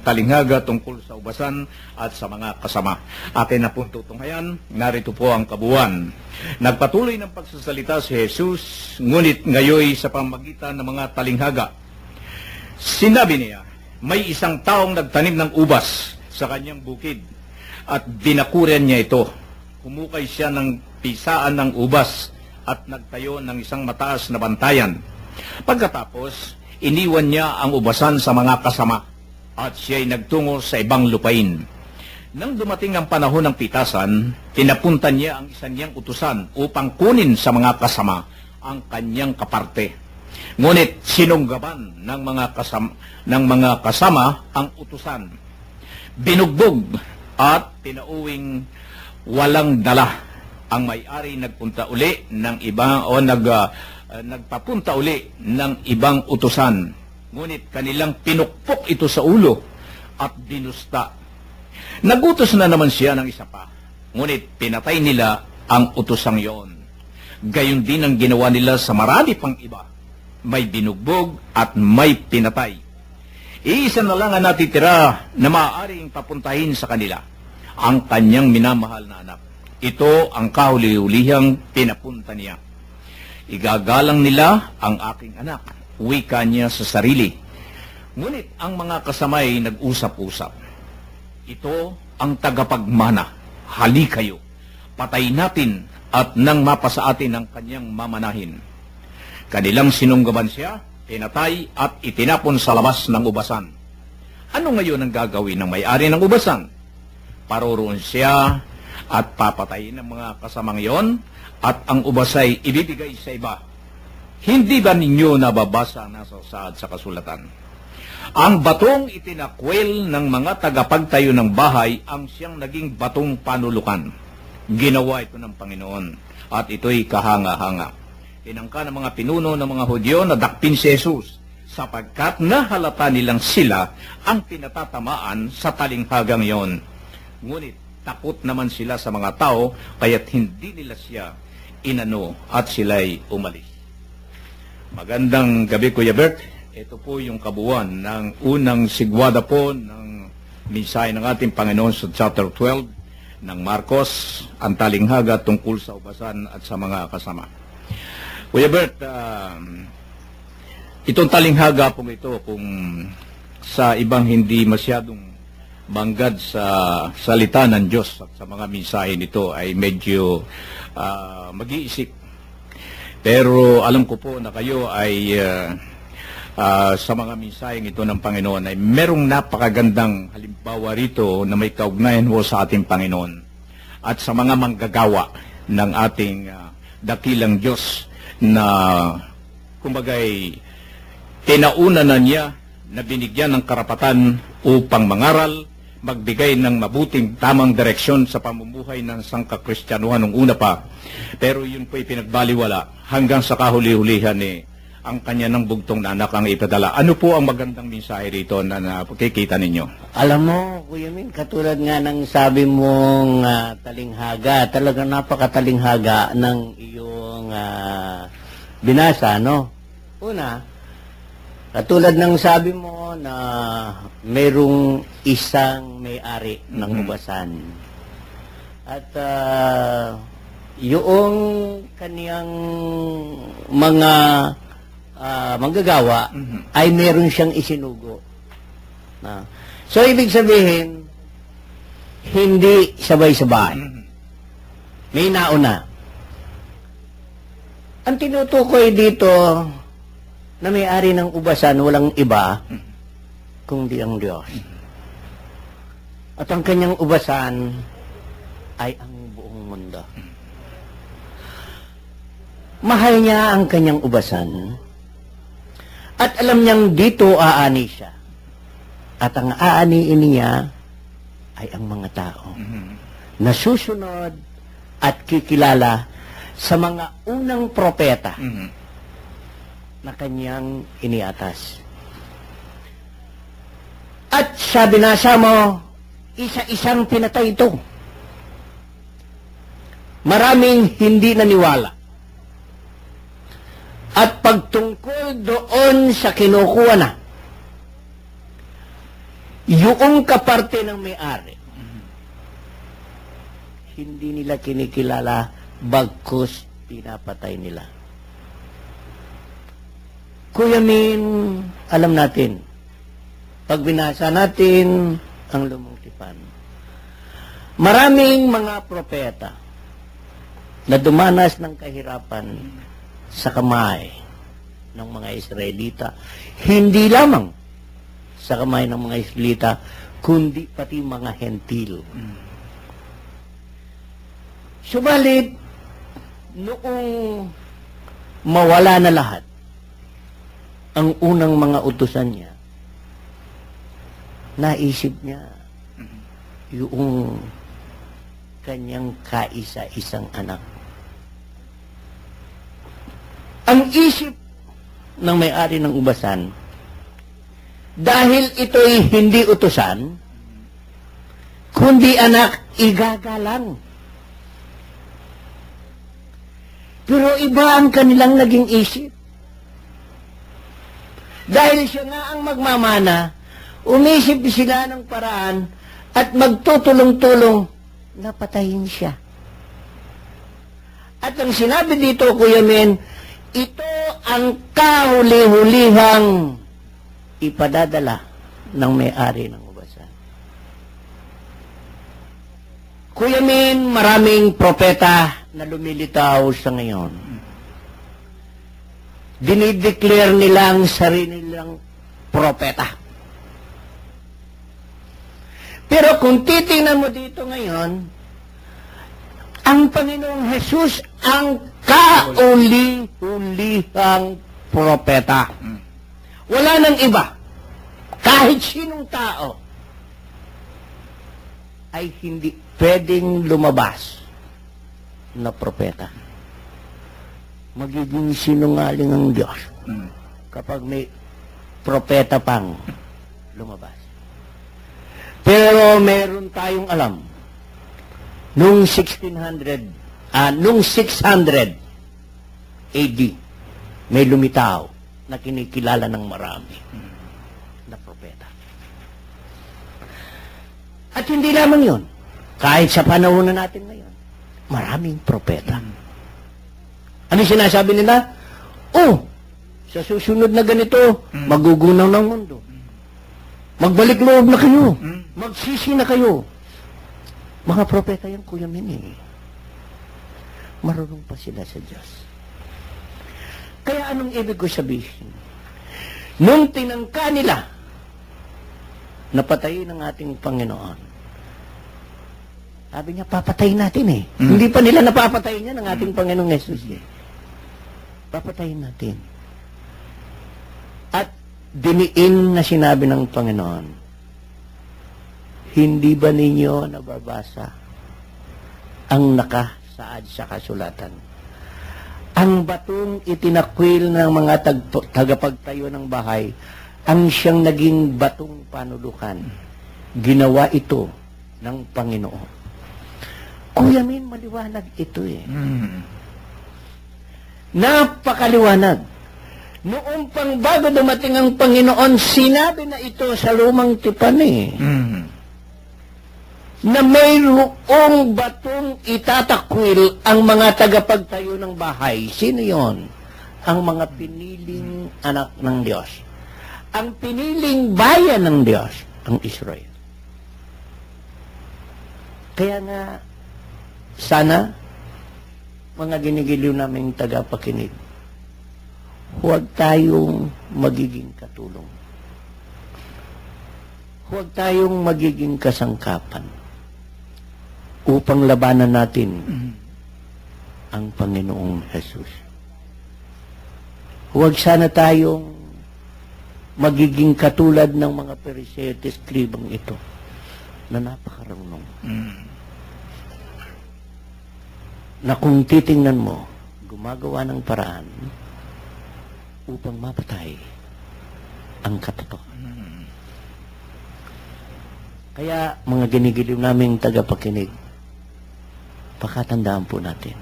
talinghaga tungkol sa ubasan at sa mga kasama. Akin na pong tutunghayan, narito po ang kabuuan. Nagpatuloy ng pagsasalita si Jesus, ngunit ngayon sa pamagitan ng mga talinghaga. Sinabi niya, may isang taong nagtanim ng ubas sa kanyang bukid at binakuran niya ito. Humukay siya ng pisaan ng ubas at nagtayo ng isang mataas na bantayan. Pagkatapos, iniwan niya ang ubasan sa mga kasama at siya'y nagtungo sa ibang lupain. Nang dumating ang panahon ng pitasan, pinapunta niya ang isa niyang utusan upang kunin sa mga kasama ang kanyang kaparte. Ngunit sinunggaban ng mga kasama ang utusan. Binugbog at pinauwing walang dala. Ang may-ari nagpunta uli ng ibang nagpapunta uli ng ibang utusan. Ngunit kanilang pinukpok ito sa ulo at binusta. Nagutos na naman siya ng isa pa. Ngunit pinatay nila ang utusang iyon. Gayon din ang ginawa nila sa marami pang iba. May binugbog at may pinatay. Iisa na lang ang natitira na maaaring papuntahin sa kanila. Ang kanyang minamahal na anak. Ito ang kahuli-hulihang pinapunta niya. Igagalang nila ang aking anak, wika niya sa sarili. Ngunit ang mga kasamay nag-usap-usap. Ito ang tagapagmana. Hali kayo, patayin natin at nang mapasa atin ang kanyang mamanahin. Kanilang sinunggaban siya, pinatay at itinapon sa labas ng ubasan. Ano ngayon ang gagawin ng may-ari ng ubasan? Paroroon siya at papatayin ng mga kasamang iyon at ang ubas ay ibibigay sa iba. Hindi ba ninyo nababasa ang nasa saad sa kasulatan? Ang batong itinakwil ng mga tagapagtayo ng bahay ang siyang naging batong panulukan. Ginawa ito ng Panginoon at ito'y kahanga-hanga. Tinangka ng mga pinuno ng mga Hudyo na dakpin si Jesus sapagkat nahalata nilang sila ang pinatatamaan sa talinghagang iyon. Ngunit takot naman sila sa mga tao kaya't hindi nila siya inano at sila'y umalis. Magandang gabi, Kuya Bert. Ito po yung kabuuan ng unang sigwada po ng mensahe ng ating Panginoon sa chapter 12 ng Marcos, ang talinghaga tungkol sa ubasan at sa mga kasama. Kuya Bert, itong talinghaga po ito kung sa ibang hindi masyadong banggad sa salita ng Diyos at sa mga mensahe nito ay medyo mag-iisip. Pero alam ko po na kayo ay sa mga mensaheng ito ng Panginoon ay merong napakagandang halimbawa rito na may kaugnayan ho sa ating Panginoon at sa mga manggagawa ng ating dakilang Diyos na kumbagay tinauna na niya na binigyan ng karapatan upang mangaral, magbigay ng mabuting tamang direksyon sa pamumuhay ng sangkakristyanuhan nung una pa. Pero yun po'y pinagbaliwala hanggang sa kahuli-hulihan ang kanya ng bugtong na anak ang ipadala. Ano po ang magandang mensahe rito na nakikita ninyo? Alam mo, Kuya Min, katulad nga ng sabi mong talinghaga, talagang napakatalinghaga ng iyong binasa, no? Una, katulad ng sabi mo na mayroong isang may-ari ng ubasan. At yung kaniyang mga manggagawa ay meron siyang isinugo. So, ibig sabihin, hindi sabay-sabay. May nauna. Ang tinutukoy dito na may-ari ng ubasan, walang iba, kundi ang Diyos. At ang kanyang ubasan ay ang buong mundo. Mahal niya ang kanyang ubasan at alam niyang dito aani siya. At ang aaniin niya ay ang mga tao na susunod at kikilala sa mga unang propeta na kanyang iniatas. At sa binasa mo, isa-isang pinatay ito. Maraming hindi naniwala. At pagtungkol doon sa kinukuha na, yung kaparte ng may-ari, hindi nila kinikilala bagkus pinapatay nila. Kuya Min, alam natin, pag binasa natin ang Lumang Tipan, maraming mga propeta na dumanas ng kahirapan sa kamay ng mga Israelita, hindi lamang sa kamay ng mga Israelita, kundi pati mga Hentil. Subalit, noong mawala na lahat, ang unang mga utusan niya, naisip niya yung kanyang kaisa-isang anak. Ang isip ng may-ari ng ubasan, dahil ito'y hindi utusan, kundi anak, igagalang. Pero iba ang kanilang naging isip. Dahil siya nga ang magmamana, umisip sila ng paraan at magtutulong-tulong na patayin siya. At ang sinabi dito, Kuya Men, ito ang kahuli-hulihang ipadadala ng may-ari ng ubasan. Kuya Men, maraming propeta na lumilitaw sa ngayon. Dinideclare nila ang sarili nilang propeta. Pero kung titingnan mo dito ngayon, ang Panginoong Jesus ang kauli-ulihang propeta. Wala nang iba. Kahit sinong tao ay hindi pwedeng lumabas na propeta. Magiging sinungaling ang Diyos kapag may propeta pang lumabas. Pero meron tayong alam, nung 600 AD, may lumitaw na kinikilala ng marami na propeta. At hindi lamang yun, kahit sa panahon na natin ngayon, maraming propeta. Ano sinasabi nila? Oh, sa susunod na ganito, magugunaw ng mundo. Magbalik loob na kayo. Magsisi na kayo. Mga propeta yan, Kuya Min. Marunong pa sila sa Diyos. Kaya anong ibig ko sabihin? Nung tinangka nila na patayin ang ating Panginoon, sabi niya, papatayin natin eh. Hindi pa nila napapatayin niya ng ating Panginoong Jesus eh. Papatayin natin. At diniin na sinabi ng Panginoon, hindi ba ninyo nababasa ang nakasaad sa kasulatan? Ang batong itinakwil ng mga tagapagtayo ng bahay, ang siyang naging batong panulukan. Ginawa ito ng Panginoon. Kuya Min, maliwanag ito eh. Napakaliwanag. Noong pang bago dumating ang Panginoon, sinabi na ito sa Lumang Tipan eh. Na mayroong batong itatakwil ang mga tagapagtayo ng bahay. Sino yon? Ang mga piniling anak ng Diyos. Ang piniling bayan ng Diyos, ang Israel. Kaya nga, sana, mga ginigiliw naming tagapakinig, huwag tayong magiging katulong. Huwag tayong magiging kasangkapan upang labanan natin ang Panginoong Jesus. Huwag sana tayong magiging katulad ng mga Pariseo at Eskribang ito na napakarunong. Na kung titingnan mo, gumagawa ng paraan upang mapatay ang katotohanan. Kaya mga ginigiliw naming tagapakinig, pakatandaan po natin,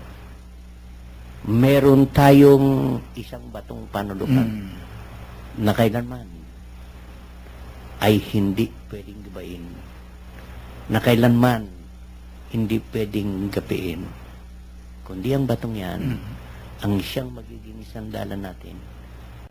meron tayong isang batong panulukan na kailanman ay hindi pwedeng gibain. Na kailanman hindi pwedeng gapiin. Kundi ang batong yan, ang siyang magiging sandalan natin